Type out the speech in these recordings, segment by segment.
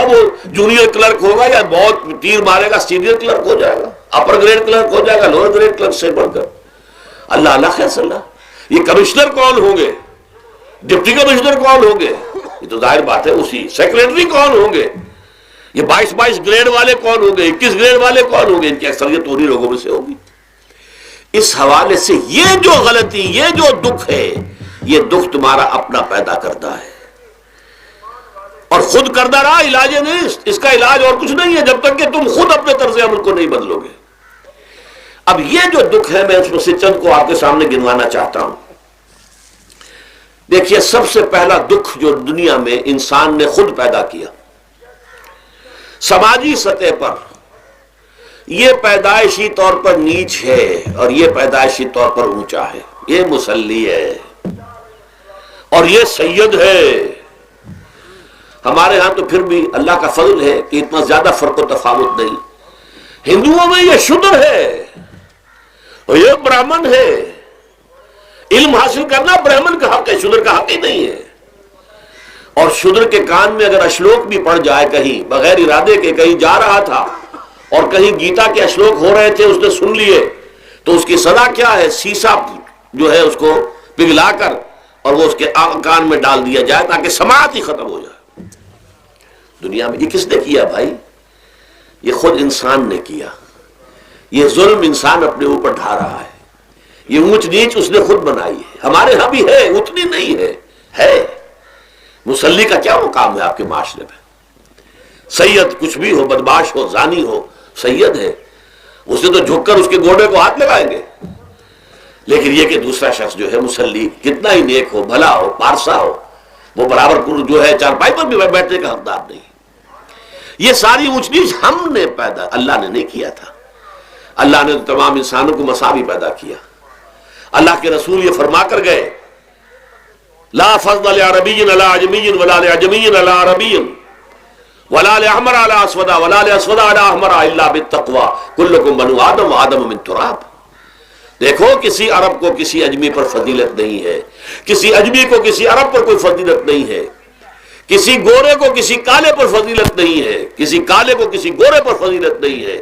وہ junior clerk ہوگا یا بہت تیر مارے گا سینئر کلرک ہو جائے گا، اپر گریڈ کلرک ہو جائے گا لوور گریڈ کلرک سے بڑھ کر. اللہ اللہ خیر صلی اللہ. یہ کمشنر کون ہوں گے، ڈپٹی کمشنر کون ہوں گے، یہ تو ظاہر بات ہے اسی. سیکریٹری کون ہوں گے، یہ 22 گریڈ والے کون ہوں گے، 21 گریڈ والے کون ہوں گے، ان کی اکثریت انہی لوگوں میں سے ہوگی. اس حوالے سے یہ جو غلطی، یہ جو دکھ ہے، یہ دکھ تمہارا اپنا پیدا کرتا ہے اور خود کردہ رہا. علاج نہیں، اس کا علاج اور کچھ نہیں ہے جب تک کہ تم خود اپنے طرز عمل کو نہیں بدلو گے. اب یہ جو دکھ ہے میں اس میں سے چند کو آپ کے سامنے گنوانا چاہتا ہوں. دیکھیے، سب سے پہلا دکھ جو دنیا میں انسان نے خود پیدا کیا سماجی سطح پر، یہ پیدائشی طور پر نیچ ہے اور یہ پیدائشی طور پر اونچا ہے. یہ مسلی ہے اور یہ سید ہے. ہمارے ہاں تو پھر بھی اللہ کا فضل ہے کہ اتنا زیادہ فرق و تفاوت نہیں. ہندوؤں میں یہ شودر ہے اور یہ برہمن ہے. علم حاصل کرنا برہمن کا حق ہے، شودر کا حق ہی نہیں ہے. اور شودر کے کان میں اگر اشلوک بھی پڑ جائے کہیں بغیر ارادے کے، کہیں جا رہا تھا اور کہیں گیتا کے اشلوک ہو رہے تھے، اس نے سن لیے، تو اس کی سزا کیا ہے؟ سیسا جو ہے اس کو پگھلا کر اور وہ اس کے کان میں ڈال دیا جائے تاکہ سماعت ہی ختم ہو جائے. دنیا میں یہ کس نے کیا بھائی؟ یہ خود انسان نے کیا. یہ ظلم انسان اپنے اوپر ڈھا رہا ہے. یہ اونچ نیچ اس نے خود بنائی ہے. ہمارے ہاں بھی ہے، اتنی نہیں ہے. مسلی کا کیا مقام ہے آپ کے معاشرے میں؟ سید کچھ بھی ہو، بدماش ہو، زانی ہو، سید ہے. اسے تو جھک کر اس کے گوڑے کو ہاتھ لگائیں گے. لیکن یہ کہ دوسرا شخص جو ہے مسلی، کتنا ہی نیک ہو، بھلا ہو، پارسا ہو، وہ برابر جو ہے چارپائی پر بھی بیٹھنے کا حقدار نہیں. یہ ساری اونچ نیچ ہم نے پیدا، اللہ نے نہیں کیا تھا. اللہ نے تو تمام انسانوں کو مساوی پیدا کیا. اللہ کے رسول یہ فرما کر گئے، لا فضل لعربی علی عجمی ولا لعجمی علی عربی ولا لأحمر علی اسود ولا لأسود علی احمر الا بالتقوی کلکم بنو آدم وآدم من تراب. دیکھو، کسی عرب کو کسی اجمی پر فضیلت نہیں ہے، کسی اجمی کو کسی عرب پر کوئی فضیلت نہیں ہے، کسی گورے کو کسی کالے پر فضیلت نہیں ہے، کسی کالے کو کسی گورے پر فضیلت نہیں ہے،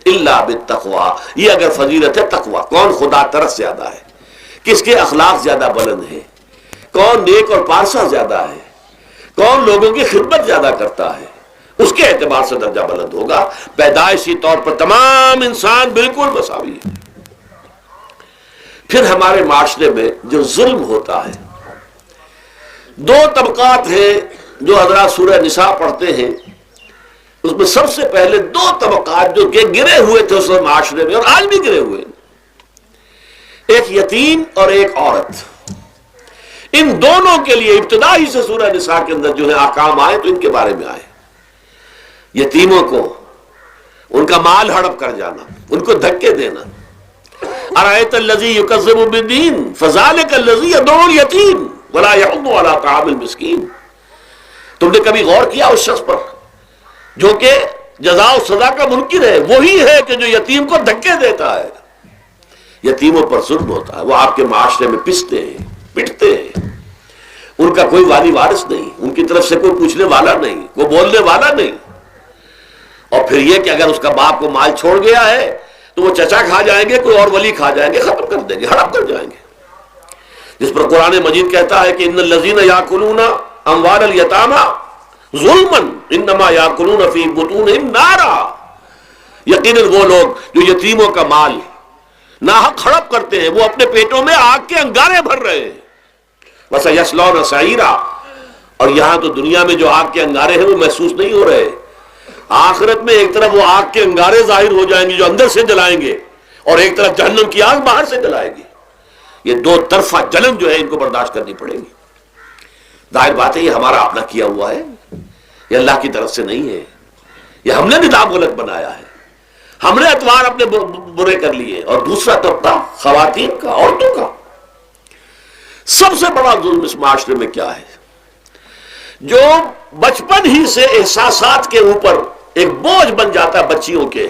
الا بالتقوی. یہ اگر فضیلت ہے تقوی. کون خدا ترس زیادہ ہے، کس کے اخلاق زیادہ بلند ہے، کون نیک اور پارسا زیادہ ہے، کون لوگوں کی خدمت زیادہ کرتا ہے، اس کے اعتبار سے درجہ بلند ہوگا. پیدائشی طور پر تمام انسان بالکل مساوی ہے. پھر ہمارے معاشرے میں جو ظلم ہوتا ہے، دو طبقات ہیں جو حضرات سورہ نساء پڑھتے ہیں. اس میں سب سے پہلے دو طبقات جو کہ گرے ہوئے تھے اس معاشرے میں اور آج بھی گرے ہوئے ہیں، ایک یتیم اور ایک عورت. ان دونوں کے لیے ابتدائی سے سورہ نساء کے اندر جو ہے احکام آئے تو ان کے بارے میں آئے. یتیموں کو ان کا مال ہڑپ کر جانا، ان کو دھکے دینا. ارأیت الذی یکذب بالدین فذلک الذی یدعو الیتیم ولا یحض علی طعام المسکین. تم نے کبھی غور کیا اس شخص پر جو کہ جزا و سزا کا منکر ہے؟ وہی ہے کہ جو یتیم کو دھکے دیتا ہے. یتیموں پر ظلم ہوتا ہے. وہ آپ کے معاشرے میں پستے ہیں، پٹتے ہیں. ان کا کوئی والی وارث نہیں، ان کی طرف سے کوئی پوچھنے والا نہیں، کوئی بولنے والا نہیں. اور پھر یہ کہ اگر اس کا باپ کو مال چھوڑ گیا ہے تو وہ چچا کھا جائیں گے، کوئی اور ولی کھا جائیں گے، ختم کر دیں گے، ہڑپ کر جائیں گے. جس پر قرآن مجید کہتا ہے کہ ان الذین یاکلون اموال الیتامی ظلما انما یاکلون فی بطونہم نارا. یقیناً وہ لوگ جو یتیموں کا مال ناحق ہڑپ کرتے ہیں وہ اپنے پیٹوں میں آگ کے انگارے بھر رہے ہیں. وَسَيَصْلَوْنَ سَعِيرًا. اور یہاں تو دنیا میں جو آگ کے انگارے ہیں وہ محسوس نہیں ہو رہے. آخرت میں ایک طرف وہ آگ کے انگارے ظاہر ہو جائیں گے جو اندر سے جلائیں گے، اور ایک طرف جہنم کی آگ باہر سے جلائے گی. یہ دو طرفہ جلن جو ہے ان کو برداشت کرنی پڑے گی. ظاہر بات ہے یہ ہمارا اپنا کیا ہوا ہے، یہ اللہ کی طرف سے نہیں ہے. یہ ہم نے نظام غلط بنایا ہے، ہم نے اتوار اپنے برے کر لیے. اور دوسرا طبقہ خواتین کا، عورتوں کا. سب سے بڑا ظلم اس معاشرے میں کیا ہے؟ جو بچپن ہی سے احساسات کے اوپر ایک بوجھ بن جاتا ہے بچیوں کے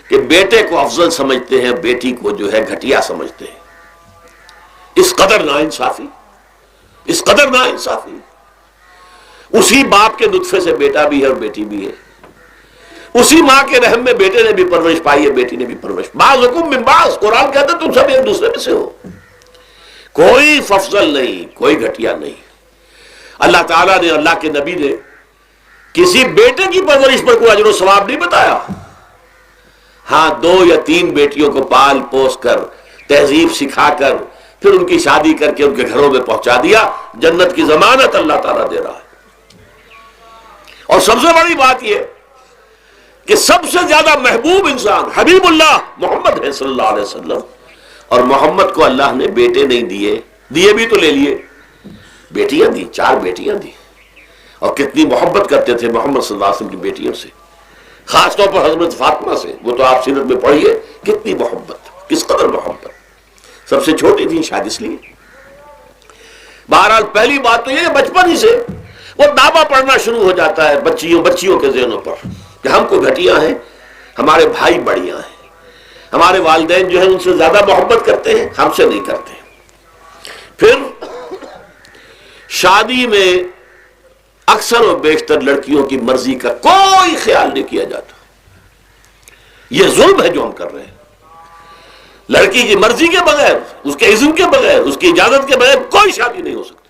کہ بیٹے کو افضل سمجھتے ہیں، بیٹی کو جو ہے گھٹیا سمجھتے ہیں. اس قدر ناانصافی، اس قدر ناانصافی. اسی باپ کے نطفے سے بیٹا بھی ہے اور بیٹی بھی ہے، اسی ماں کے رحم میں بیٹے نے بھی پرورش پائی ہے، بیٹی نے بھی پرورش۔ بعضکم من بعض، قرآن کہتا ہے تم سب ایک دوسرے میں سے ہو، کوئی فضل نہیں، کوئی گھٹیا نہیں۔ اللہ تعالیٰ نے، اللہ کے نبی نے کسی بیٹے کی پرورش پر کوئی اجر و ثواب نہیں بتایا، ہاں 2 یا 3 بیٹیوں کو پال پوس کر، تہذیب سکھا کر، پھر ان کی شادی کر کے ان کے گھروں میں پہنچا دیا، جنت کی ضمانت اللہ تعالیٰ دے رہا ہے۔ اور سب سے بڑی بات یہ کہ سب سے زیادہ محبوب انسان حبیب اللہ محمد ہے صلی اللہ علیہ وسلم، اور محمد کو اللہ نے بیٹے نہیں دیے بھی تو لے لیے، بیٹیاں دی، 4 بیٹیاں دی، اور کتنی محبت کرتے تھے محمد صلی اللہ علیہ وسلم کی بیٹیوں سے، خاص طور پر حضرت فاطمہ سے، وہ تو آپ سیرت میں پڑھیے کتنی محبت، کس قدر محبت، سب سے چھوٹی تھی شاید اس لیے۔ بہرحال پہلی بات تو یہ بچپن ہی سے وہ دعویٰ پڑھنا شروع ہو جاتا ہے بچیوں کے ذہنوں پر کہ ہم کو گھٹیا ہیں، ہمارے بھائی بڑیاں ہیں، ہمارے والدین جو ہیں ان سے زیادہ محبت کرتے ہیں، ہم سے نہیں کرتے۔ پھر شادی میں اکثر و بیشتر لڑکیوں کی مرضی کا کوئی خیال نہیں کیا جاتا، یہ ظلم ہے جو ہم کر رہے ہیں۔ لڑکی کی مرضی کے بغیر، اس کے اذن کے بغیر، اس کی اجازت کے بغیر کوئی شادی نہیں ہو سکتی۔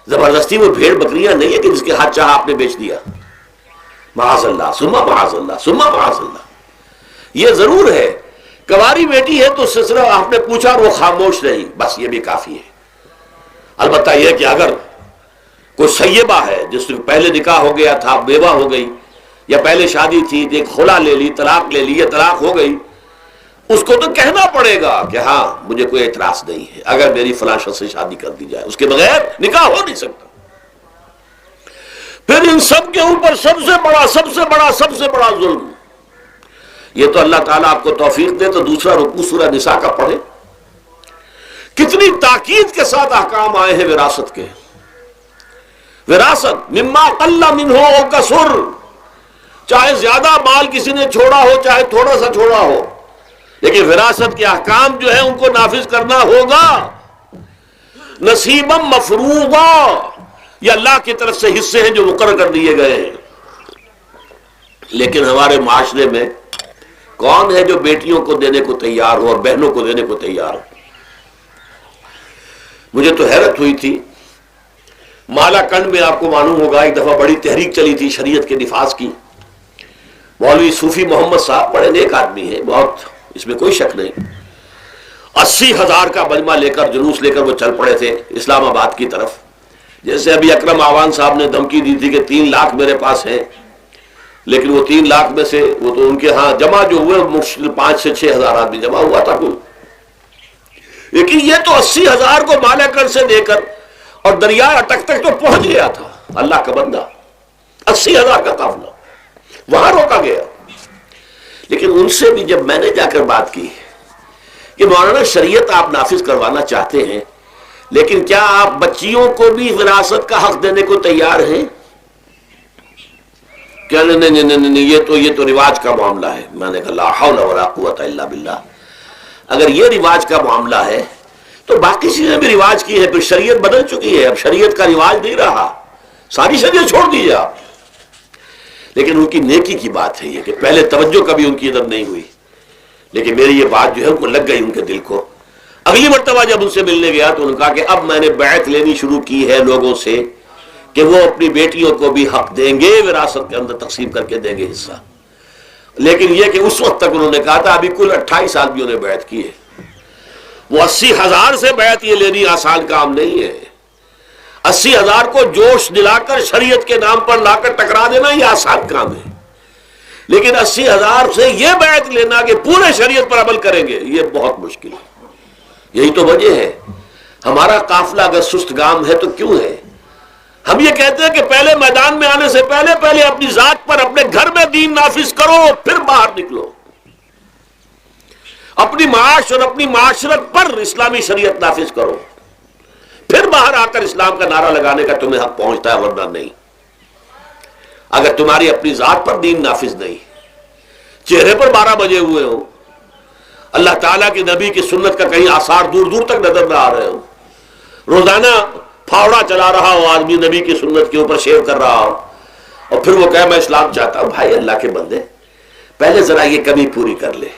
زبردستی وہ بھیڑ بکریاں نہیں ہے کہ جس کے ہاتھ چاہا آپ نے بیچ دیا، معاذ اللہ ثم معاذ اللہ ثم معاذ اللہ۔ یہ ضرور ہے کنواری بیٹی ہے تو اس سے صرف آپ نے پوچھا اور وہ خاموش رہی، بس یہ بھی کافی ہے۔ البتہ یہ کہ اگر کوئی سیبہ ہے جس سے پہلے نکاح ہو گیا تھا، بیوہ ہو گئی، یا پہلے شادی تھی ایک خلا لے لی، طلاق لے لی، یا طلاق ہو گئی، اس کو تو کہنا پڑے گا کہ ہاں مجھے کوئی اعتراض نہیں ہے اگر میری فلاں شخص سے شادی کر دی جائے، اس کے بغیر نکاح ہو نہیں سکتا۔ پھر ان سب کے اوپر سب سے بڑا ظلم، یہ تو اللہ تعالیٰ آپ کو توفیق دے تو دوسرا رکوع سورہ نساء کا پڑھے، کتنی تاکید کے ساتھ احکام آئے ہیں وراثت کے۔ وراثت مما قل منہ او کثر، چاہے زیادہ مال کسی نے چھوڑا ہو چاہے تھوڑا سا چھوڑا ہو، لیکن وراثت کے احکام جو ہیں ان کو نافذ کرنا ہوگا۔ نصیبا مفروضا، یہ اللہ کی طرف سے حصے ہیں جو مقرر کر دیے گئے ہیں۔ لیکن ہمارے معاشرے میں کون ہے جو بیٹیوں کو دینے کو تیار ہو اور بہنوں کو دینے کو تیار ہو؟ مجھے تو حیرت ہوئی تھی، مالا کنڈ میں آپ کو معلوم ہوگا ایک دفعہ بڑی تحریک چلی تھی شریعت کے نفاذ کی۔ مولوی صوفی محمد صاحب بڑے نیک آدمی ہیں، بہت، اس میں کوئی شک نہیں، 80,000 کا مجمع لے کر، جلوس لے کر وہ چل پڑے تھے اسلام آباد کی طرف۔ جیسے ابھی اکرم آوان صاحب نے دھمکی دی تھی کہ 3 لاکھ میرے پاس ہیں، لیکن وہ 3 لاکھ میں سے وہ تو ان کے ہاں جمع جو ہوئے مشکل 5 سے 6 ہزار آدمی جمع ہوا تھا کوئی، لیکن یہ تو 80,000 کو مالا کنڈ سے دے کر اور دریا اٹک تک تو پہنچ گیا تھا۔ اللہ کا بندہ، 80,000 کا قافلہ وہاں روکا گیا۔ لیکن ان سے بھی جب میں نے جا کر بات کی کہ مولانا شریعت آپ نافذ کروانا چاہتے ہیں، لیکن کیا آپ بچیوں کو بھی وراثت کا حق دینے کو تیار ہیں؟ کیا نہیں، یہ تو رواج کا معاملہ ہے۔ میں نے کہا لا حول ولا قوت الا باللہ، اگر یہ رواج کا معاملہ ہے تو باقی چیزیں بھی رواج کی ہے، پھر شریعت بدل چکی ہے، اب شریعت کا رواج نہیں رہا، ساری شریعت چھوڑ دیجیے آپ۔ لیکن ان کی نیکی کی بات ہے یہ کہ پہلے توجہ کبھی ان کی ادب نہیں ہوئی، لیکن میری یہ بات جو ہے ان کو لگ گئی ان کے دل کو۔ اگلی مرتبہ جب ان سے ملنے گیا تو انہوں نے کہا کہ اب میں نے بیعت لینی شروع کی ہے لوگوں سے کہ وہ اپنی بیٹیوں کو بھی حق دیں گے، وراثت کے اندر تقسیم کر کے دیں گے حصہ۔ لیکن یہ کہ اس وقت تک انہوں نے کہا تھا، ابھی کل 28 آدمیوں نے بیعت کی ہے، وہ 80,000 سے بیعت یہ لینی آسان کام نہیں ہے۔ 80,000 کو جوش دلا کر شریعت کے نام پر لا کر ٹکرا دینا یہ آسان کام ہے، لیکن 80,000 سے یہ بیعت لینا کہ پورے شریعت پر عمل کریں گے یہ بہت مشکل ہے۔ یہی تو وجہ ہے ہمارا قافلہ اگر سست گام ہے تو کیوں ہے؟ ہم یہ کہتے ہیں کہ پہلے میدان میں آنے سے پہلے اپنی ذات پر، اپنے گھر میں دین نافذ کرو، پھر باہر نکلو، اپنی معاش اور اپنی معاشرت پر اسلامی شریعت نافذ کرو، پھر باہر آ کر اسلام کا نعرہ لگانے کا تمہیں حق پہنچتا ہے، ورنہ نہیں۔ اگر تمہاری اپنی ذات پر دین نافذ نہیں، چہرے پر 12 بجے ہوئے ہو، اللہ تعالیٰ کے نبی کی سنت کا کہیں آثار دور دور تک نظر نہ آ رہے ہو، روزانہ پھاوڑا چلا رہا ہو آدمی نبی کی سنت کے اوپر شیو کر رہا ہو اور پھر وہ کہے میں اسلام چاہتا ہوں. بھائی اللہ کے بندے پہلے ذرا یہ کمی پوری کر لے.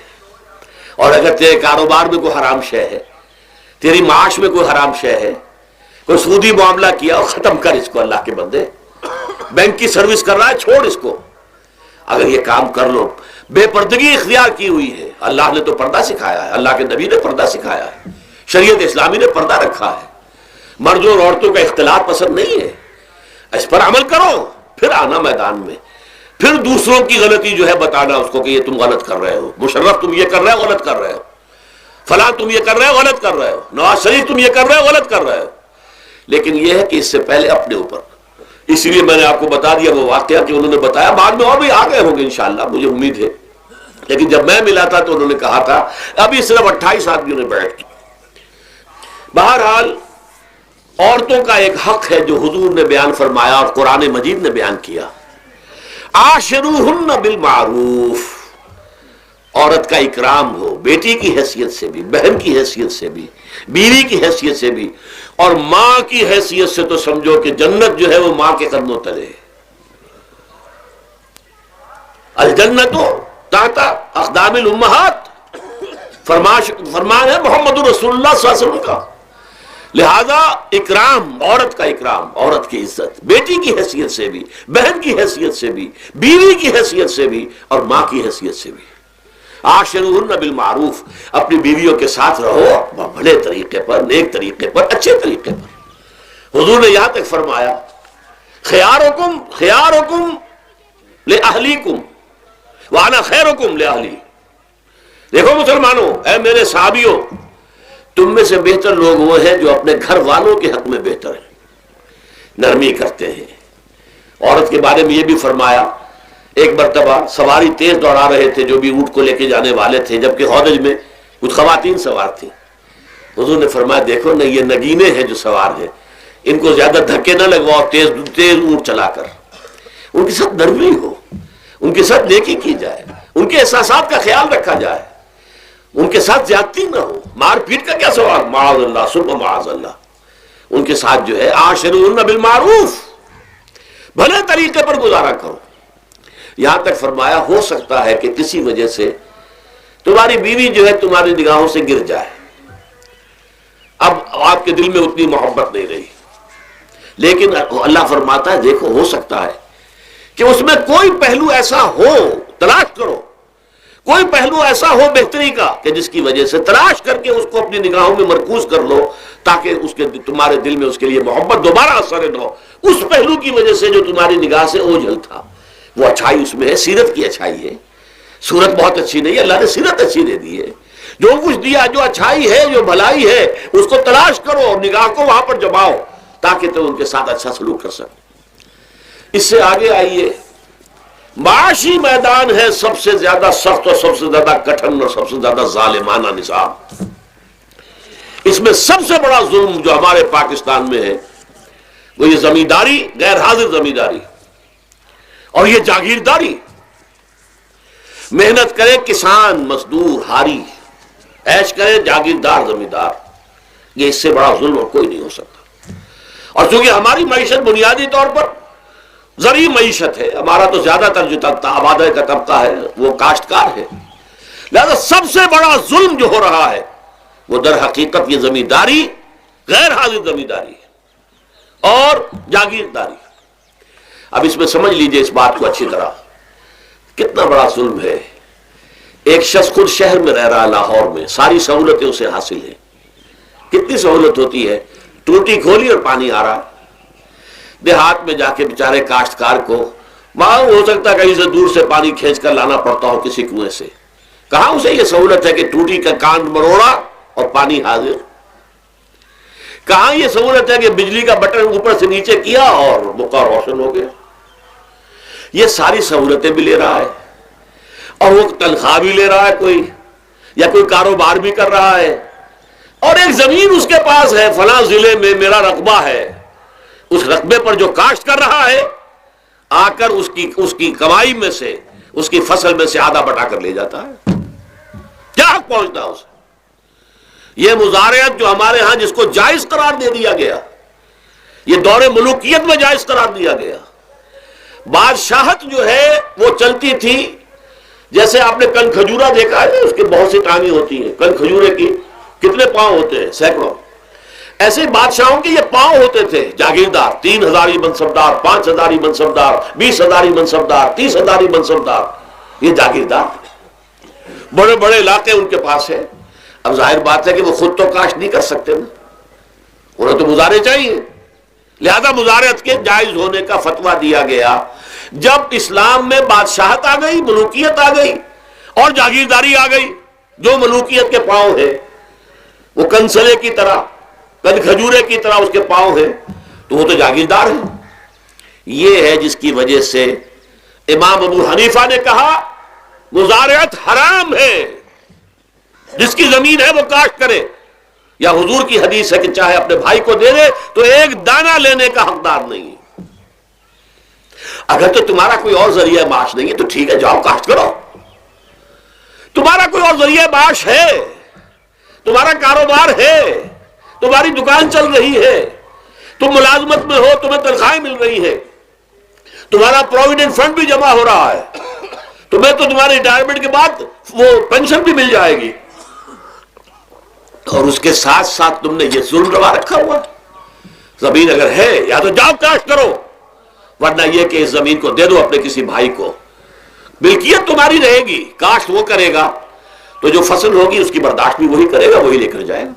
اور اگر تیرے کاروبار میں کوئی حرام شے ہے, تیری معاش میں کوئی حرام شے ہے, کوئی سودی معاملہ کیا اور ختم کر اس کو. اللہ کے بندے بینک کی سروس کر رہا ہے, چھوڑ اس کو. اگر یہ کام کر لو, بے پردگی اختیار کی ہوئی ہے. اللہ نے تو پردہ سکھایا ہے, اللہ کے نبی نے پردہ سکھایا ہے, شریعت اسلامی نے پردہ رکھا ہے. مردوں اور عورتوں کا اختلاط پسند نہیں ہے, اس پر عمل کرو. پھر آنا میدان میں, پھر دوسروں کی غلطی جو ہے بتانا اس کو کہ یہ تم غلط کر رہے ہو, مشرف تم یہ کر رہے ہو غلط کر رہے ہو, فلاں تم یہ کر رہے ہو غلط کر رہے ہو, نواز شریف تم یہ کر رہے ہو غلط کر رہے ہو. لیکن یہ ہے کہ اس سے پہلے اپنے اوپر, اس لیے میں نے آپ کو بتا دیا وہ واقعہ کہ انہوں نے بتایا. بعد میں اور بھی آ گئے ہوں گے انشاءاللہ, مجھے امید ہے. لیکن جب میں ملا تھا تو انہوں نے کہا تھا ابھی صرف 28 آدمیوں نے بیٹھ کی. بہرحال عورتوں کا ایک حق ہے جو حضور نے بیان فرمایا اور قرآن مجید نے بیان کیا. عاشروہن بالمعروف, عورت کا اکرام ہو, بیٹی کی حیثیت سے بھی, بہن کی حیثیت سے بھی, بیوی کی حیثیت سے بھی, اور ماں کی حیثیت سے تو سمجھو کہ جنت جو ہے وہ ماں کے قدموں تلے ہے. الجنت تحت اقدام الامہات, فرمان ہے محمد رسول اللہ صلی اللہ علیہ وسلم کا. لہذا اکرام, عورت کا اکرام, عورت کی عزت, بیٹی کی حیثیت سے بھی, بہن کی حیثیت سے بھی, بیوی کی حیثیت سے بھی, اور ماں کی حیثیت سے بھی. عاشروہن بالمعروف, اپنی بیویوں کے ساتھ رہو بھلے طریقے پر, نیک طریقے پر, اچھے طریقے پر. حضور نے یہاں تک فرمایا خیارکم لأہلیکم وانا خیرکم لأہلی. دیکھو مسلمانوں, اے میرے صحابیوں, تم میں سے بہتر لوگ وہ ہیں جو اپنے گھر والوں کے حق میں بہتر ہیں, نرمی کرتے ہیں. عورت کے بارے میں یہ بھی فرمایا, ایک مرتبہ سواری تیز دوڑا رہے تھے جو بھی اونٹ کو لے کے جانے والے تھے, جبکہ ہودج میں کچھ خواتین سوار تھیں. حضور نے فرمایا دیکھو نا, یہ نگینے ہیں جو سوار ہیں, ان کو زیادہ دھکے نہ لگواؤ تیز اونٹ چلا کر. ان کے ساتھ نرمی ہو, ان کے ساتھ نیکی کی جائے, ان کے احساسات کا خیال رکھا جائے, ان کے ساتھ زیادتی نہ ہو. مار پیٹ کا کیا سوال, معاذ اللہ ثم معاذ اللہ. ان کے ساتھ جو ہے عاشروہن بالمعروف, بھلے طریقے پر گزارا کرو. یہاں تک فرمایا ہو سکتا ہے کہ کسی وجہ سے تمہاری بیوی جو ہے تمہاری نگاہوں سے گر جائے, اب آپ کے دل میں اتنی محبت نہیں رہی, لیکن اللہ فرماتا ہے دیکھو ہو سکتا ہے کہ اس میں کوئی پہلو ایسا ہو, تلاش کرو, کوئی پہلو ایسا ہو بہتری کا کہ جس کی وجہ سے تلاش کر کے اس کو اپنی نگاہوں میں مرکوز کر لو, تاکہ اس کے تمہارے دل میں اس کے لیے محبت دوبارہ اثر نہ ہو. اس پہلو کی وجہ سے جو تمہاری نگاہ سے اوجھل تھا, وہ اچھائی اس میں ہے, سیرت کی اچھائی ہے. صورت بہت اچھی نہیں ہے, اللہ نے سیرت اچھی دے دی ہے. جو کچھ دیا, جو اچھائی ہے, جو بھلائی ہے, اس کو تلاش کرو اور نگاہ کو وہاں پر جماؤ تاکہ تم ان کے ساتھ اچھا سلوک کر سکو. اس سے آگے آئیے, معاشی میدان ہے سب سے زیادہ سخت اور سب سے زیادہ کٹھن اور سب سے زیادہ ظالمانہ نظام. اس میں سب سے بڑا ظلم جو ہمارے پاکستان میں ہے وہ یہ زمینداری, غیر حاضر زمینداری, اور یہ جاگیرداری. محنت کرے کسان مزدور ہاری, عیش کرے جاگیردار زمیندار. یہ اس سے بڑا ظلم اور کوئی نہیں ہو سکتا. اور چونکہ ہماری معیشت بنیادی طور پر زرعی معیشت ہے, ہمارا تو زیادہ تر جو آبادی کا طبقہ ہے وہ کاشتکار ہے, لہذا سب سے بڑا ظلم جو ہو رہا ہے وہ در حقیقت یہ زمینداری, غیر حاضر زمینداری اور جاگیرداری. اب اس میں سمجھ لیجئے اس بات کو اچھی طرح, کتنا بڑا ظلم ہے. ایک شخص خود شہر میں رہ رہا, لاہور میں, ساری سہولتیں اسے حاصل ہیں. کتنی سہولت ہوتی ہے, ٹوٹی کھولی اور پانی آ رہا. دیہات میں جا کے بیچارے کاشتکار کو وہاں ہو سکتا ہے کہیں سے دور سے پانی کھینچ کر لانا پڑتا ہو کسی کنویں سے. کہاں اسے یہ سہولت ہے کہ ٹوٹی کا کاند مروڑا اور پانی حاضر. کہاں یہ سہولت ہے کہ بجلی کا بٹن اوپر سے نیچے کیا اور مکہ روشن ہو گیا. یہ ساری سہولتیں بھی لے رہا ہے اور وہ تنخواہ بھی لے رہا ہے کوئی, یا کوئی کاروبار بھی کر رہا ہے, اور ایک زمین اس کے پاس ہے, فلاں ضلع میں میرا رقبہ ہے, اس رقبے پر جو کاشت کر رہا ہے آ کر اس کی کمائی میں سے, اس کی فصل میں سے آدھا بٹا کر لے جاتا ہے. کیا حق پہنچتا ہے اسے؟ یہ مزارعت جو ہمارے ہاں جس کو جائز قرار دے دیا گیا, یہ دور ملوکیت میں جائز قرار دیا گیا. بادشاہت جو ہے وہ چلتی تھی جیسے آپ نے کن کھجورا دیکھا ہے، اس کے بہت سی ٹانگیں ہوتی ہیں. کن کھجورے کی کتنے پاؤں ہوتے ہیں؟ سینکڑوں. ایسے بادشاہوں کے یہ پاؤں ہوتے تھے. جاگیردار 3000 منصبدار، 5000 منصبدار، 20,000 منصبدار، 30,000 منصبدار، یہ جاگیردار. بڑے بڑے علاقے ان کے پاس ہیں. اب ظاہر بات ہے کہ وہ خود تو کاشت نہیں کر سکتے نا، انہیں تو مزارع چاہیے. لہذا مزارعت کے جائز ہونے کا فتویٰ دیا گیا. جب اسلام میں بادشاہت آ گئی، ملوکیت آ گئی اور جاگیرداری آ گئی، جو ملوکیت کے پاؤں ہے وہ کنسلے کی طرح، کن کھجورے کی طرح اس کے پاؤں ہیں، تو وہ تو جاگیردار ہے. یہ ہے جس کی وجہ سے امام ابو حنیفہ نے کہا مزارعت حرام ہے، جس کی زمین ہے وہ کاشت کرے. یا حضور کی حدیث ہے کہ چاہے اپنے بھائی کو دے دے تو ایک دانہ لینے کا حقدار نہیں ہے. اگر تو تمہارا کوئی اور ذریعہ معاش نہیں ہے تو ٹھیک ہے، جاؤ کاشت کرو. تمہارا کوئی اور ذریعہ معاش ہے، تمہارا کاروبار ہے، تمہاری دکان چل رہی ہے، تم ملازمت میں ہو، تمہیں تنخواہیں مل رہی ہیں، تمہارا پروویڈنٹ فنڈ بھی جمع ہو رہا ہے، تمہیں تو تمہارے ریٹائرمنٹ کے بعد وہ پینشن بھی مل جائے گی، اور اس کے ساتھ ساتھ تم نے یہ ظلم روا رکھا ہوا. زمین اگر ہے یا تو جاؤ کاشت کرو، ورنہ یہ کہ اس زمین کو دے دو اپنے کسی بھائی کو. ملکیت تمہاری رہے گی، کاشت وہ کرے گا تو جو فصل ہوگی اس کی برداشت بھی وہی کرے گا، وہی لے کر جائے گا.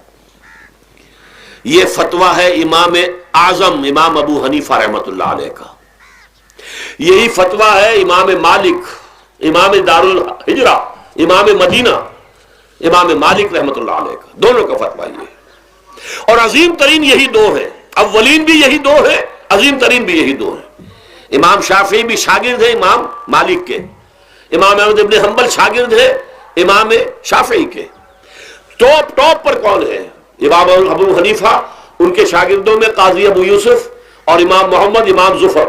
یہ فتویٰ ہے امام اعظم امام ابو حنیفہ رحمۃ اللہ علیہ کا. یہی فتویٰ ہے امام مالک، امام دار الحجرہ، امام مدینہ امام مالک رحمۃ اللہ علیہ کا. دونوں کا فتویٰ یہ ہے، اور عظیم ترین یہی دو ہے. اولین بھی یہی دو ہے، عظیم ترین بھی یہی دو ہے. امام شافعی بھی شاگرد ہے امام مالک کے، امام احمد ابن حنبل شاگرد ہے امام شافعی کے. ٹاپ پر کون ہے؟ امام ابو حنیفہ، ان کے شاگردوں میں قاضی ابو یوسف اور امام محمد امام ظفر.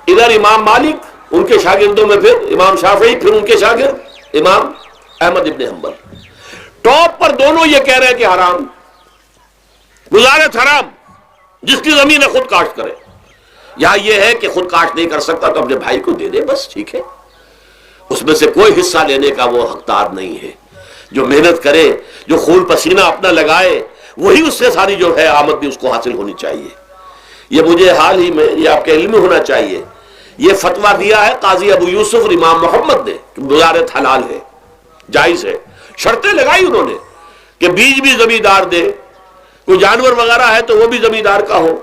ادھر امام مالک، ان کے شاگردوں میں پھر امام شافعی، پھر ان کے شاگرد امام احمد ابن حنبل. ٹاپ پر دونوں یہ کہہ رہے ہیں کہ حرام، مزارعت حرام، جس کی زمین ہے خود کاشت کرے. یہاں یہ ہے کہ خود کاشت نہیں کر سکتا تو اپنے بھائی کو دے دے، بس ٹھیک ہے. اس میں سے کوئی حصہ لینے کا وہ حقدار نہیں ہے. جو محنت کرے، جو خون پسینہ اپنا لگائے، وہی اس سے ساری جو ہے آمد بھی اس کو حاصل ہونی چاہیے. یہ مجھے حال ہی میں یہ آپ کے علم میں ہونا چاہیے، یہ فتویٰ دیا ہے قاضی ابو یوسف اور امام محمد نے کہ مزارعت حلال ہے، جائز ہے. شرطیں لگائی انہوں نے کہ بیج بھی زمیندار دے، کوئی جانور وغیرہ ہے تو وہ بھی زمیندار کا ہو،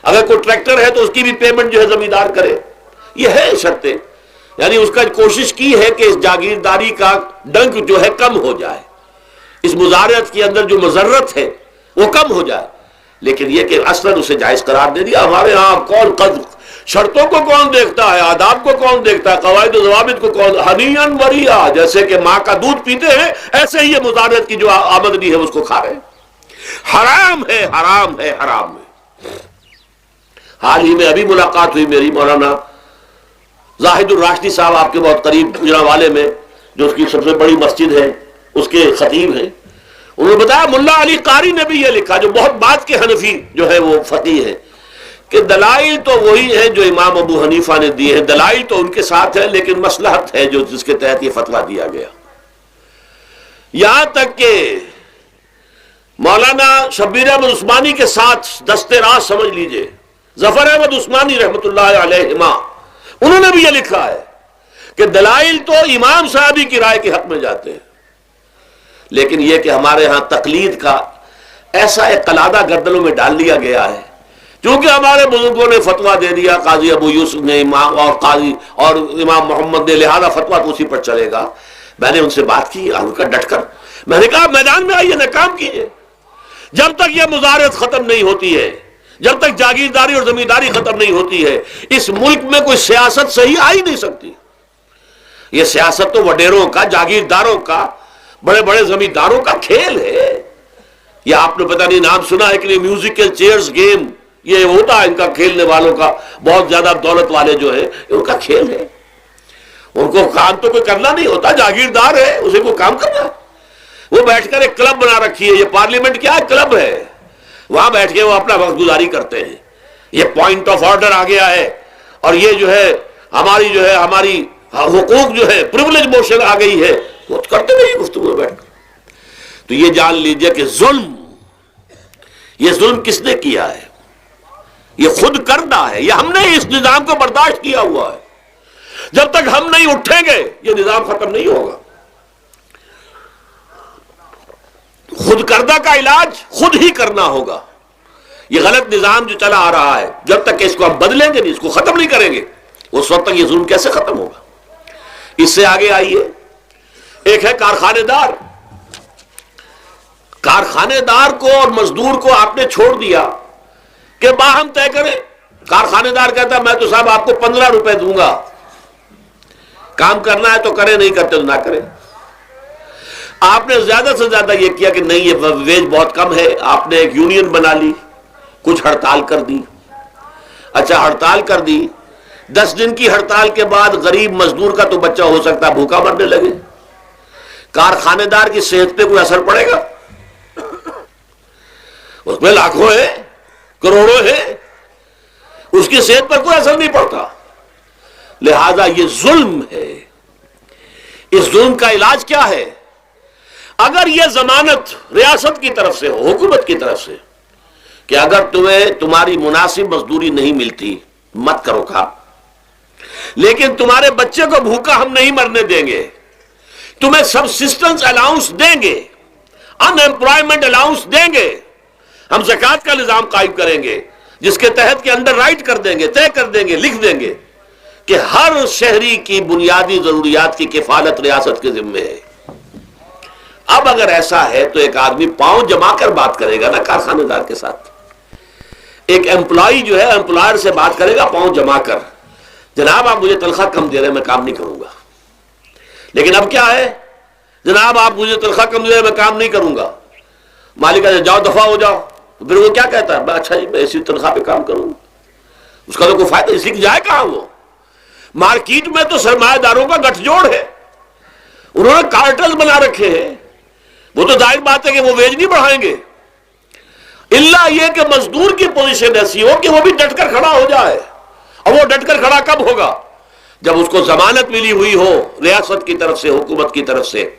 اگر کوئی ٹریکٹر ہے تو اس کی بھی پیمنٹ جو ہے زمیندار کرے. یہ ہے شرطیں. یعنی اس کا کوشش کی ہے کہ اس جاگیرداری کا ڈنک جو ہے کم ہو جائے، اس مزارعت کے اندر جو مضرت ہے وہ کم ہو جائے. لیکن یہ کہ اصلاً اسے جائز قرار دے دیا. ہمارے ہاں کون شرطوں کو کون دیکھتا ہے، آداب کو کون دیکھتا ہے، قواعد و ضوابط کو کون. ہنیئن مریا، جیسے کہ ماں کا دودھ پیتے ہیں ایسے ہی یہ مزارعت کی جو آمدنی ہے اس کو کھا رہے ہیں. حرام ہے، حرام ہے، حرام ہے. حال ہی میں ابھی ملاقات ہوئی میری مولانا زاہد الراشدی صاحب، آپ کے بہت قریب گجرانوالے میں، جو اس کی سب سے بڑی مسجد ہے، اس کے خطیب ہیں. انہوں نے بتایا ملا علی قاری نے بھی یہ لکھا، جو بہت بعد کے حنفی جو ہے وہ فقیہ ہے، کہ دلائل تو وہی ہیں جو امام ابو حنیفہ نے دیے ہیں، دلائل تو ان کے ساتھ ہے، لیکن مصلحت ہے جو جس کے تحت یہ فتویٰ دیا گیا. یہاں تک کہ مولانا شبیر احمد عثمانی کے ساتھ دستے راست سمجھ لیجئے، ظفر احمد عثمانی رحمۃ اللہ علیہما، انہوں نے بھی یہ لکھا ہے کہ دلائل تو امام صاحبی کی رائے کے حق میں جاتے ہیں، لیکن یہ کہ ہمارے ہاں تقلید کا ایسا ایک قلادہ گردنوں میں ڈال دیا گیا ہے. چونکہ ہمارے بزرگوں نے فتویٰ دے دیا، قاضی ابو یوسف نے امام اور قاضی اور امام محمد نے، لہذا فتویٰ تو اسی پر چلے گا. میں نے ان سے بات کی ان کا ڈٹ کر، میں نے کہا میدان میں آئیے، ناکام کیجیے. جب تک یہ مزارعت ختم نہیں ہوتی ہے، جب تک جاگیرداری اور زمینداری ختم نہیں ہوتی ہے، اس ملک میں کوئی سیاست صحیح آ ہی نہیں سکتی. یہ سیاست تو وڈیروں کا، جاگیرداروں کا، بڑے بڑے زمینداروں کا کھیل ہے. یہ آپ نے پتہ نہیں نام سنا ہے کہ نہیں، میوزیکل چیئرز گیم، یہ ہوتا ہے ان کا کھیلنے والوں کا، بہت زیادہ دولت والے جو ہے ان کا کھیل ہے. ان کو کام تو کوئی کرنا نہیں ہوتا، جاگیردار ہے اسے کوئی کام کرنا ہے. وہ بیٹھ کر ایک کلب بنا رکھی ہے، یہ پارلیمنٹ کیا ہے، کلب ہے، وہاں بیٹھ کے وہ اپنا وقت گزاری کرتے ہیں. یہ پوائنٹ آف آرڈر آ گیا ہے، اور یہ جو ہے ہماری حقوق جو ہے پریولیج موشن آ گئی ہے، وہ کرتے رہیے گفتگو میں بیٹھ. تو یہ جان لیجئے کہ یہ ظلم کس نے کیا ہے؟ یہ خود کردہ ہے. یہ ہم نے اس نظام کو برداشت کیا ہوا ہے. جب تک ہم نہیں اٹھیں گے یہ نظام ختم نہیں ہوگا. خود کردہ کا علاج خود ہی کرنا ہوگا. یہ غلط نظام جو چلا آ رہا ہے، جب تک کہ اس کو ہم بدلیں گے نہیں، اس کو ختم نہیں کریں گے، اس وقت تک یہ ظلم کیسے ختم ہوگا؟ اس سے آگے آئیے، ایک ہے کارخانے دار. کارخانے دار کو اور مزدور کو آپ نے چھوڑ دیا کہ باہم طے کریں. کارخانے دار کہتا ہے میں تو صاحب آپ کو 15 روپے دوں گا، کام کرنا ہے تو کریں، نہیں کرتے تو نہ کریں. آپ نے زیادہ سے زیادہ یہ کیا کہ نہیں، یہ ویج بہت کم ہے. آپ نے ایک یونین بنا لی، کچھ ہڑتال کر دی. اچھا ہڑتال کر دی، 10 دن کی ہڑتال کے بعد غریب مزدور کا تو بچہ ہو سکتا ہے بھوکا مرنے لگے. کارخانے دار کی صحت پہ کوئی اثر پڑے گا؟ اس میں لاکھوں ہے، کروڑوں ہے، اس کی صحت پر کوئی اثر نہیں پڑتا. لہذا یہ ظلم ہے. اس ظلم کا علاج کیا ہے؟ اگر یہ ضمانت ریاست کی طرف سے ہو، حکومت کی طرف سے، کہ اگر تمہیں تمہاری مناسب مزدوری نہیں ملتی مت کرو کام، لیکن تمہارے بچے کو بھوکا ہم نہیں مرنے دیں گے، تمہیں سبسسٹنس الاؤنس دیں گے، ان ایمپلائمنٹ الاؤنس دیں گے، ہم زکوٰۃ کا نظام قائم کریں گے جس کے تحت کے انڈر رائٹ کر دیں گے، طے کر دیں گے، لکھ دیں گے کہ ہر شہری کی بنیادی ضروریات کی کفالت ریاست کے ذمے ہے. اب اگر ایسا ہے تو ایک آدمی پاؤں جما کر بات کرے گا نا کارخانے دار کے ساتھ. ایک امپلائی جو ہے امپلائر سے بات کرے گا پاؤں جما کر، جناب آپ مجھے تنخواہ کم دے رہے ہیں میں کام نہیں کروں گا. لیکن اب کیا ہے، جناب آپ مجھے تنخواہ کم دے رہے ہیں میں کام نہیں کروں گا. مالک کہتے جاؤ دفعہ ہو جاؤ. تو پھر وہ کیا کہتا ہے، اچھا جی میں اسی تنخواہ پہ کام کروں گا. اس کا تو کوئی فائدہ، اس لیے جائے کہاں وہ؟ مارکیٹ میں تو سرمایہ داروں کا گٹھ جوڑ ہے، انہوں نے کارٹلز بنا رکھے ہیں. وہ تو ظاہر بات ہے کہ وہ ویج نہیں بڑھائیں گے، الا یہ کہ مزدور کی پوزیشن ایسی ہو کہ وہ بھی ڈٹ کر کھڑا ہو جائے. اور وہ ڈٹ کر کھڑا کب ہوگا؟ جب اس کو ضمانت ملی ہوئی ہو ریاست کی طرف سے، حکومت کی طرف سے،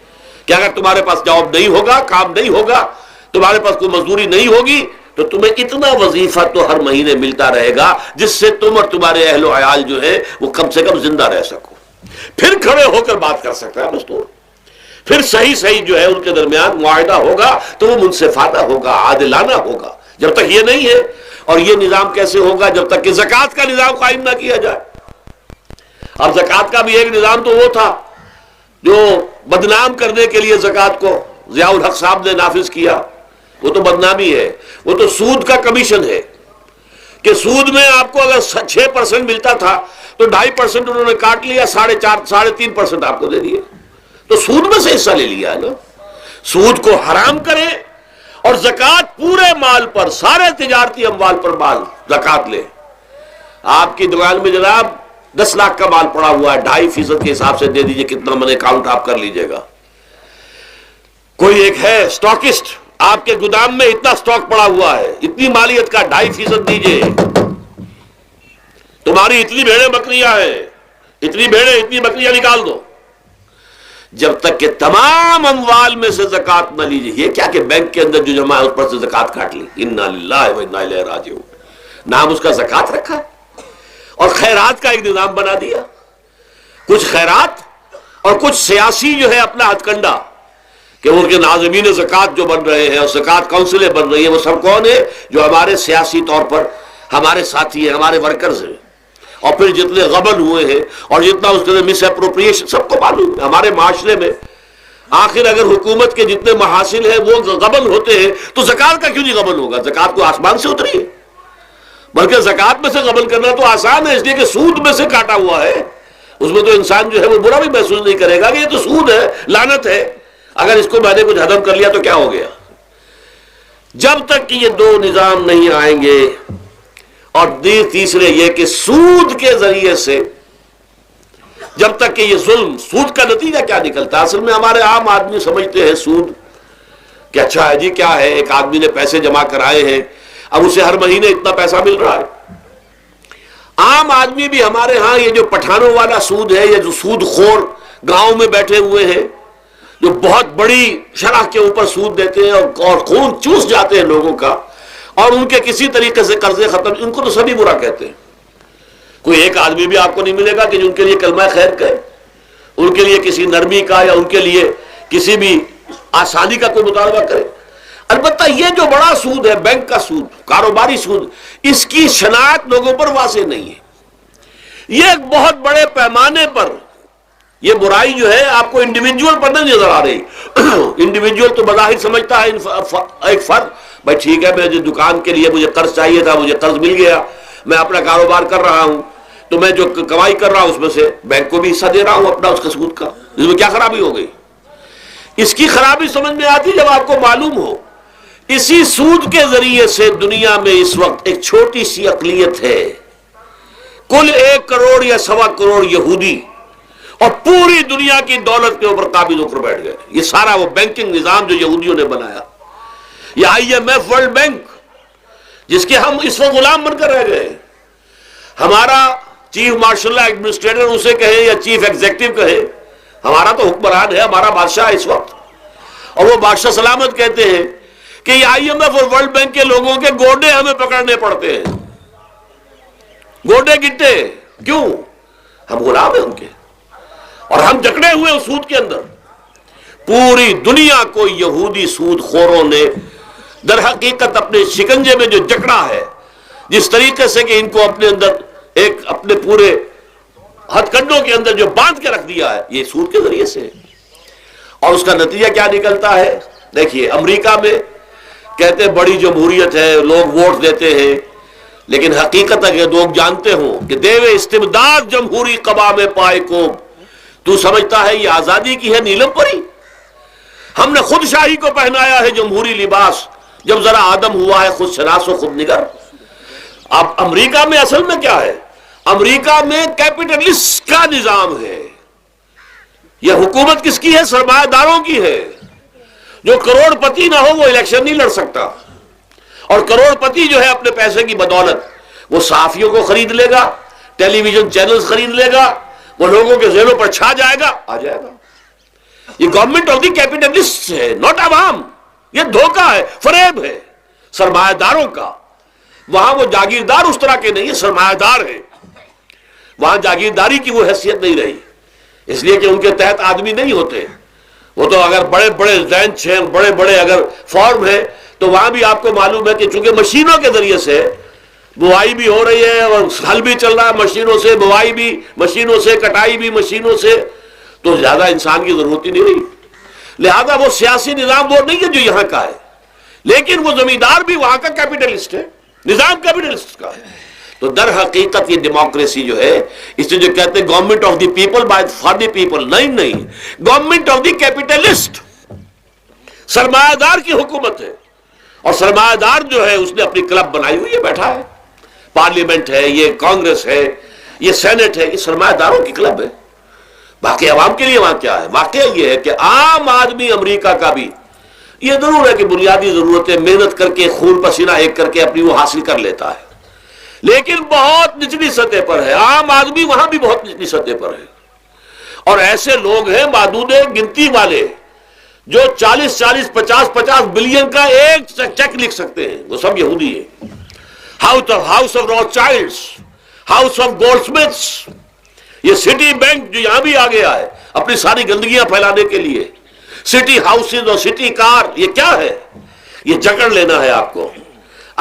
کہ اگر تمہارے پاس جاب نہیں ہوگا، کام نہیں ہوگا، تمہارے پاس کوئی مزدوری نہیں ہوگی، تو تمہیں اتنا وظیفہ تو ہر مہینے ملتا رہے گا جس سے تم اور تمہارے اہل و عیال جو ہے وہ کم سے کم زندہ رہ سکو. پھر کھڑے ہو کر بات کر سکتا ہے مزدور. پھر صحیح جو ہے ان کے درمیان معاہدہ ہوگا تو وہ منصفانہ ہوگا، عادلانہ ہوگا. جب تک یہ نہیں ہے، اور یہ نظام کیسے ہوگا جب تک کہ زکوٰۃ کا نظام قائم نہ کیا جائے. اب زکوٰۃ کا بھی ایک نظام تو وہ تھا جو بدنام کرنے کے لیے زکوٰۃ کو ضیاء الحق صاحب نے نافذ کیا. وہ تو بدنامی ہے، وہ تو سود کا کمیشن ہے کہ سود میں آپ کو اگر 6% ملتا تھا تو 2.5% انہوں نے کاٹ لیا، 3.5% آپ کو دے دیے. تو سود میں سے حصہ لے لیا ہے نا. سود کو حرام کریں اور زکوٰۃ پورے مال پر، سارے تجارتی اموال پر مال زکوٰۃ لے. آپ کی دکان میں جناب 10 لاکھ کا مال پڑا ہوا ہے، 2.5% کے حساب سے دے دیجئے، کتنا من اکاؤنٹ آپ کر لیجئے گا. کوئی ایک ہے سٹاکسٹ، آپ کے گودام میں اتنا سٹاک پڑا ہوا ہے، اتنی مالیت کا 2.5% دیجئے. تمہاری اتنی بھیڑیں بکریاں ہیں، اتنی بھیڑیں اتنی بکریاں نکال دو. جب تک کہ تمام اموال میں سے زکوٰۃ نہ لیجیے. یہ کیا کہ بینک کے اندر جو جمع ہے اس پر سے زکوٰۃ کاٹ لی. انا للہ و انا الیہ راجعون. نام اس کا زکوٰۃ رکھا اور خیرات کا ایک نظام بنا دیا. کچھ خیرات اور کچھ سیاسی جو ہے اپنا ہتھ کنڈا کہ ان کے ناظمین زکوٰۃ جو بن رہے ہیں اور زکوٰۃ کونسلیں بن رہی ہیں، وہ سب کون ہیں؟ جو ہمارے سیاسی طور پر ہمارے ساتھی ہیں، ہمارے ورکرز ہیں. اور پھر جتنے غبن ہوئے ہیں اور جتنا اس کے مس اپروپریشن، سب کو معلوم ہے ہمارے معاشرے میں. آخر اگر حکومت کے جتنے محاصل ہیں وہ غبن ہوتے ہیں تو زکوٰۃ کا کیوں نہیں غبن ہوگا؟ زکوٰۃ کو آسمان سے اتری ہے، بلکہ زکوٰۃ میں سے غبن کرنا تو آسان ہے، اس لیے کہ سود میں سے کاٹا ہوا ہے. اس میں تو انسان جو ہے وہ برا بھی محسوس نہیں کرے گا کہ یہ تو سود ہے، لعنت ہے، اگر اس کو میں نے کچھ ہضم کر لیا تو کیا ہو گیا. جب تک کہ یہ دو نظام نہیں آئیں گے، اور تیسرے یہ کہ سود کے ذریعے سے، جب تک کہ یہ ظلم، سود کا نتیجہ کیا نکلتا ہے؟ اصل میں ہمارے عام آدمی سمجھتے ہیں سود کہ اچھا ہے جی، کیا ہے، ایک آدمی نے پیسے جمع کرائے ہیں، اب اسے ہر مہینے اتنا پیسہ مل رہا ہے. عام آدمی بھی ہمارے ہاں یہ جو پٹھانوں والا سود ہے، یہ جو سود خور گاؤں میں بیٹھے ہوئے ہیں جو بہت بڑی شرح کے اوپر سود دیتے ہیں اور خون چوس جاتے ہیں لوگوں کا، اور ان کے کسی طریقے سے قرضے ختم، ان کو تو سبھی برا کہتے ہیں. کوئی ایک آدمی بھی آپ کو نہیں ملے گا کہ جو ان کے لیے کلمہ خیر کہے، ان کے لیے کسی نرمی کا یا ان کے لیے کسی بھی آسانی کا کوئی مطالبہ کرے. البتہ یہ جو بڑا سود ہے، بینک کا سود، کاروباری سود، اس کی شناخت لوگوں پر واضح نہیں ہے. یہ ایک بہت بڑے پیمانے پر یہ برائی جو ہے آپ کو انڈیویجول پر نہیں نظر آ رہی. انڈیویجول تو بظاہر سمجھتا ہے ایک فرد، بھائی ٹھیک ہے میں جو دکان کے لیے مجھے قرض چاہیے تھا، مجھے قرض مل گیا، میں اپنا کاروبار کر رہا ہوں، تو میں جو کمائی کر رہا ہوں اس میں سے بینک کو بھی حصہ دے رہا ہوں اپنا اس کا سود کا. اس میں کیا خرابی ہو گئی؟ اس کی خرابی سمجھ میں آتی جب آپ کو معلوم ہو اسی سود کے ذریعے سے دنیا میں اس وقت ایک چھوٹی سی اقلیت ہے، کل 1 کروڑ یا 1.25 کروڑ یہودی، اور پوری دنیا کی دولت کے اوپر قابض ہو کر بیٹھ گئے. یہ سارا وہ بینکنگ نظام جو یہودیوں نے بنایا، یہ IMF ورلڈ بینک جس کے ہم اس وقت غلام بن کر رہ گئے. ہمارا چیف مارشل ایڈمنسٹریٹر اسے کہے یا چیف ایگزیکٹو کہے، ہمارا تو حکمران ہے، ہمارا بادشاہ اس وقت، اور وہ بادشاہ سلامت کہتے ہیں کہ یہ IMF اور ورلڈ بینک کے لوگوں کے گوڈے ہمیں پکڑنے پڑتے ہیں. گوڈے گٹے کیوں؟ ہم غلام ہیں ان کے، اور ہم جکڑے ہوئے اس سود کے اندر. پوری دنیا کو یہودی سود خوروں نے در حقیقت اپنے شکنجے میں جو جکڑا ہے، جس طریقے سے کہ ان کو اپنے اندر ایک اپنے پورے ہتھ کنڈوں کے اندر جو باندھ کے رکھ دیا ہے، یہ سود کے ذریعے سے. اور اس کا نتیجہ کیا نکلتا ہے؟ دیکھیے امریکہ میں کہتے ہیں بڑی جمہوریت ہے، لوگ ووٹ دیتے ہیں، لیکن حقیقت اگر لوگ جانتے ہوں کہ دیو استبداد جمہوری قبا میں پائے کو، تو سمجھتا ہے یہ آزادی کی ہے نیلم پری. ہم نے خود شاہی کو پہنایا ہے جمہوری لباس، جب ذرا آدم ہوا ہے خود شناس و خود نگر. اب امریکہ میں اصل میں کیا ہے؟ امریکہ میں کیپٹلسٹ کا نظام ہے. یہ حکومت کس کی ہے؟ سرمایہ داروں کی ہے. جو کروڑ پتی نہ ہو وہ الیکشن نہیں لڑ سکتا، اور کروڑ پتی جو ہے اپنے پیسے کی بدولت وہ صحافیوں کو خرید لے گا، ٹیلی ویژن چینلز خرید لے گا، وہ لوگوں کے ذہنوں پر چھا جائے گا، آ جائے گا. یہ گورنمنٹ آف دی کیپٹلسٹ ہے، ناٹ عوام. یہ دھوکہ ہے، فریب ہے سرمایہ داروں کا. وہاں وہ جاگیردار اس طرح کے نہیں، سرمایہ دار ہیں. وہاں جاگیرداری کی وہ حیثیت نہیں رہی، اس لیے کہ ان کے تحت آدمی نہیں ہوتے. وہ تو اگر بڑے بڑے رینچ ہیں، بڑے بڑے اگر فارم ہیں، تو وہاں بھی آپ کو معلوم ہے کہ چونکہ مشینوں کے ذریعے سے بوائی بھی ہو رہی ہے اور ہل بھی چل رہا ہے مشینوں سے، بوائی بھی مشینوں سے، کٹائی بھی مشینوں سے، تو زیادہ انسان کی ضرورت ہی نہیں رہی. لہذا وہ سیاسی نظام وہ نہیں ہے جو یہاں کا ہے، لیکن وہ زمیندار بھی وہاں کا کیپٹلسٹ ہے، نظام کیپٹلسٹ کا ہے. تو در حقیقت یہ ڈیموکریسی جو ہے، اس سے جو کہتے ہیں government of the people by for the people, نہیں، گورنمنٹ آف دی کیپٹلسٹ، سرمایہ دار کی حکومت ہے. اور سرمایہ دار جو ہے اس نے اپنی کلب بنائی ہوئی ہے، بیٹھا ہے، پارلیمنٹ ہے، یہ کانگریس ہے، یہ سینٹ ہے، یہ سرمایہ داروں کی کلب ہے. باقی عوام کے لیے وہاں کیا ہے؟ واقعہ یہ ہے کہ عام آدمی امریکہ کا بھی یہ ضرور ہے کہ بنیادی ضرورتیں محنت کر کے خون پسینہ ایک کر کے اپنی وہ حاصل کر لیتا ہے، لیکن بہت نچلی سطح پر ہے. عام آدمی وہاں بھی بہت نچلی سطح پر ہے. اور ایسے لوگ ہیں معدود گنتی والے جو 40 50 بلین کا ایک چیک لکھ سکتے ہیں، وہ سب یہودی ہیں. House of Rothschilds, house of goldsmiths, یہ سٹی بینک جو یہاں بھی آ گیا ہے اپنی ساری گندگیاں پھیلانے کے لیے، سٹی ہاؤسز اور سٹی کار، یہ کیا ہے؟ یہ جکڑ لینا ہے آپ کو.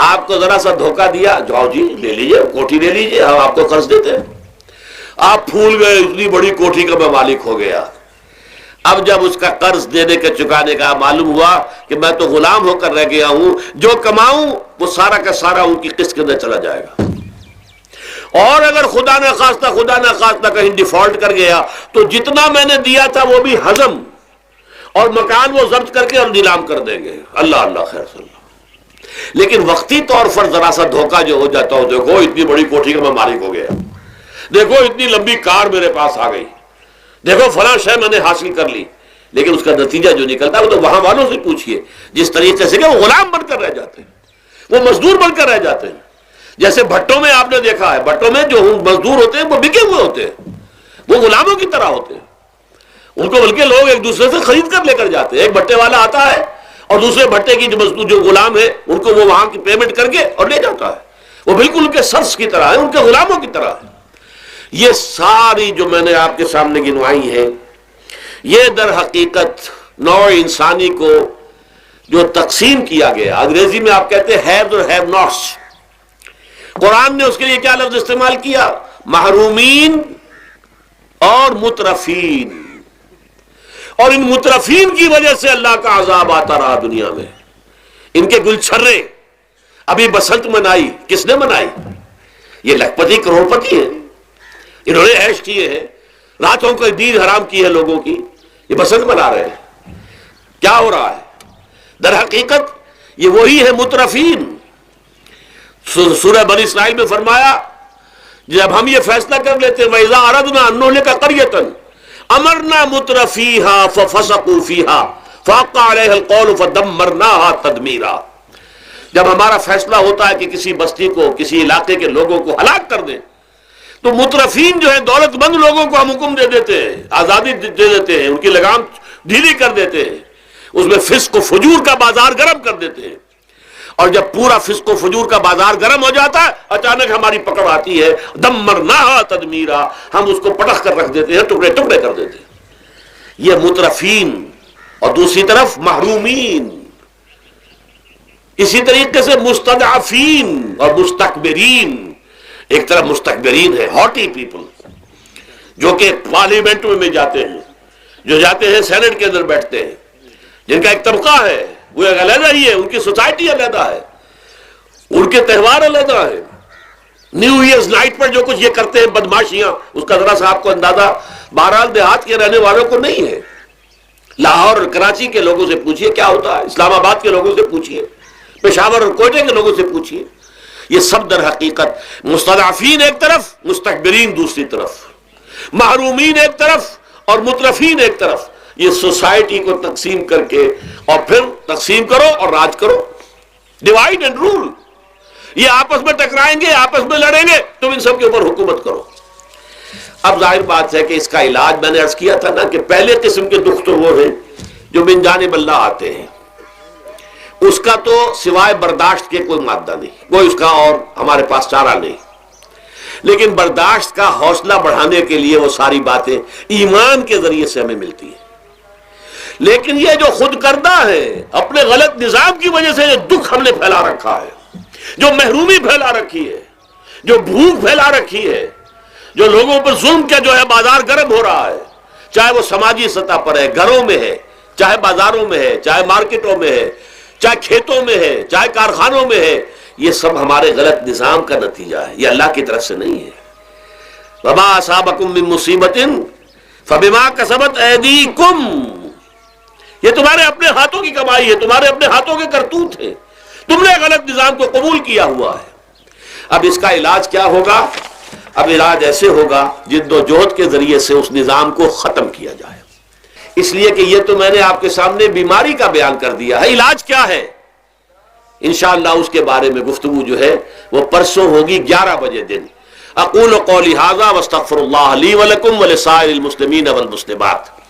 آپ کو ذرا سا دھوکہ دیا، جاؤ جی لے لیجئے، کوٹھی لے لیجئے، ہم آپ کو قرض دیتے ہیں. آپ پھول گئے، اتنی بڑی کوٹھی کا میں مالک ہو گیا. اب جب اس کا قرض دینے کے چکانے کا معلوم ہوا کہ میں تو غلام ہو کر رہ گیا ہوں، جو کماؤں وہ سارا کا سارا ان کی قسط کے اندر چلا جائے گا. اور اگر خدا نہ خواستہ کہیں ڈیفالٹ کر گیا تو جتنا میں نے دیا تھا وہ بھی ہضم، اور مکان وہ ضبط کر کے اور نیلام کر دیں گے. اللہ خیر صلی اللہ. لیکن وقتی طور پر ذرا سا دھوکہ جو ہو جاتا ہو، دیکھو اتنی بڑی کوٹھی کا میں مالک ہو گیا، دیکھو اتنی لمبی کار میرے پاس آ گئی، دیکھو فلاں شے میں نے حاصل کر لی، لیکن اس کا نتیجہ جو نکلتا ہے وہ تو وہاں والوں سے پوچھئے جس طریقے سے کہ وہ غلام بن کر رہ جاتے ہیں، وہ مزدور بن کر رہ جاتے ہیں. جیسے بھٹوں میں آپ نے دیکھا ہے، بھٹوں میں جو مزدور ہوتے ہیں وہ بکے ہوئے ہوتے ہیں، وہ غلاموں کی طرح ہوتے ہیں، ان کو بلکہ لوگ ایک دوسرے سے خرید کر لے کر جاتے ہیں۔ ایک بھٹے والا آتا ہے اور دوسرے بھٹے کی جو مزدور جو غلام ہے ان کو وہ وہاں کی پیمنٹ کر کے اور لے جاتا ہے، وہ بالکل ان کے سرس کی طرح ہے، ان کے غلاموں کی طرح ہے۔ یہ ساری جو میں نے آپ کے سامنے گنوائی ہیں، یہ در حقیقت نوع انسانی کو جو تقسیم کیا گیا، انگریزی میں آپ کہتے ہیں ہیوز اور ہیو ناٹس، قرآن نے اس کے لیے کیا لفظ استعمال کیا؟ محرومین اور مترفین۔ اور ان مترفین کی وجہ سے اللہ کا عذاب آتا رہا دنیا میں۔ ان کے گلچھرے ابھی بسنت منائی، کس نے منائی؟ یہ لکھپتی کروڑ پتی ہیں، انہوں نے عیش کیے ہیں، راتوں کو نیند حرام کی ہے لوگوں کی، یہ بسنت منا رہے ہیں۔ کیا ہو رہا ہے؟ در حقیقت یہ وہی ہے مترفین۔ سورہ بنی اسرائیل میں فرمایا جب ہم یہ فیصلہ کر لیتے ہیں وَإِذَا أَرَدْنَا أَن نُهْلِكَ قَرْيَةً أَمَرْنَا مُتْرَفِيهَا فَفَسَقُوا فِيهَا فَحَقَّ عَلَيْهَا الْقَوْلُ فَدَمَّرْنَاهَا تَدْمِيرًا۔ جب ہمارا فیصلہ ہوتا ہے کہ کسی بستی کو، کسی علاقے کے لوگوں کو ہلاک کر دیں، تو مترفین جو ہیں، دولت مند لوگوں کو ہم حکم دے دیتے ہیں، آزادی دے دیتے ہیں، ان کی لگام ڈھیلی کر دیتے ہیں، اس میں فسق و فجور کا بازار گرم کر دیتے ہیں۔ اور جب پورا فسق و فجور کا بازار گرم ہو جاتا ہے، اچانک ہماری پکڑ آتی ہے، دمرناہا تدمیرا، ہم اس کو پٹخ کر رکھ دیتے ہیں، ٹکڑے ٹکڑے کر دیتے ہیں۔ یہ مترفین، اور دوسری طرف محرومین، اسی طریقے سے مستضعفین اور مستکبرین۔ ایک طرف مستکبرین ہے، ہاٹی پیپل، جو کہ پارلیمنٹ میں جاتے ہیں، جو جاتے ہیں سینٹ کے اندر بیٹھتے ہیں، جن کا ایک طبقہ ہے، وہ ایک علیحدہ ہی ہے، ان کی سوسائٹی علیحدہ ہے، ان کے تہوار علیحدہ ہے۔ نیو ایئرز نائٹ پر جو کچھ یہ کرتے ہیں بدماشیاں، اس کا ذرا سا آپ کو اندازہ بہرحال دیہات کے رہنے والوں کو نہیں ہے۔ لاہور اور کراچی کے لوگوں سے پوچھئے کیا ہوتا ہے، اسلام آباد کے لوگوں سے پوچھئے، پشاور اور کوئٹہ کے لوگوں سے پوچھئے، یہ سب در حقیقت مستضعفین ایک طرف، مستکبرین دوسری طرف، محرومین ایک طرف اور مترفین ایک طرف۔ یہ سوسائٹی کو تقسیم کر کے اور پھر تقسیم کرو اور راج کرو، ڈیوائڈ اینڈ رول۔ یہ آپس میں ٹکرائیں گے، آپس میں لڑیں گے، تم ان سب کے اوپر حکومت کرو۔ اب ظاہر بات ہے کہ اس کا علاج میں نے عرض کیا تھا نا کہ پہلے قسم کے دکھ تو وہ ہیں جو من جانب اللہ آتے ہیں، اس کا تو سوائے برداشت کے کوئی مادہ نہیں، کوئی اس کا اور ہمارے پاس چارہ نہیں، لیکن برداشت کا حوصلہ بڑھانے کے لیے وہ ساری باتیں ایمان کے ذریعے سے ہمیں ملتی ہیں۔ لیکن یہ جو خود کردہ ہے، اپنے غلط نظام کی وجہ سے یہ دکھ ہم نے پھیلا رکھا ہے، جو محرومی پھیلا رکھی ہے، جو بھوک پھیلا رکھی ہے، جو لوگوں پر ظلم کا جو ہے بازار گرم ہو رہا ہے، چاہے وہ سماجی سطح پر ہے، گھروں میں ہے، چاہے بازاروں میں ہے، چاہے مارکیٹوں میں ہے، چاہے کھیتوں میں ہے، چاہے کارخانوں میں ہے، یہ سب ہمارے غلط نظام کا نتیجہ ہے، یہ اللہ کی طرف سے نہیں ہے۔ وَمَا أَصَابَكُم مِّن مُّصِيبَةٍ فَبِمَا كَسَبَتْ أَيْدِيكُمْ، یہ تمہارے اپنے ہاتھوں کی کمائی ہے، تمہارے اپنے ہاتھوں کے کرتوت ہیں، تم نے غلط نظام کو قبول کیا ہوا ہے۔ اب اس کا علاج کیا ہوگا؟ اب علاج ایسے ہوگا جد و جہد کے ذریعے سے اس نظام کو ختم کیا جائے۔ اس لیے کہ یہ تو میں نے آپ کے سامنے بیماری کا بیان کر دیا ہے، علاج کیا ہے انشاءاللہ اس کے بارے میں گفتگو جو ہے وہ پرسوں ہوگی 11 بجے دن۔ اقول قولی ھذا واستغفر اللہ لی ولکم ولسائر المسلمین والمسلمات۔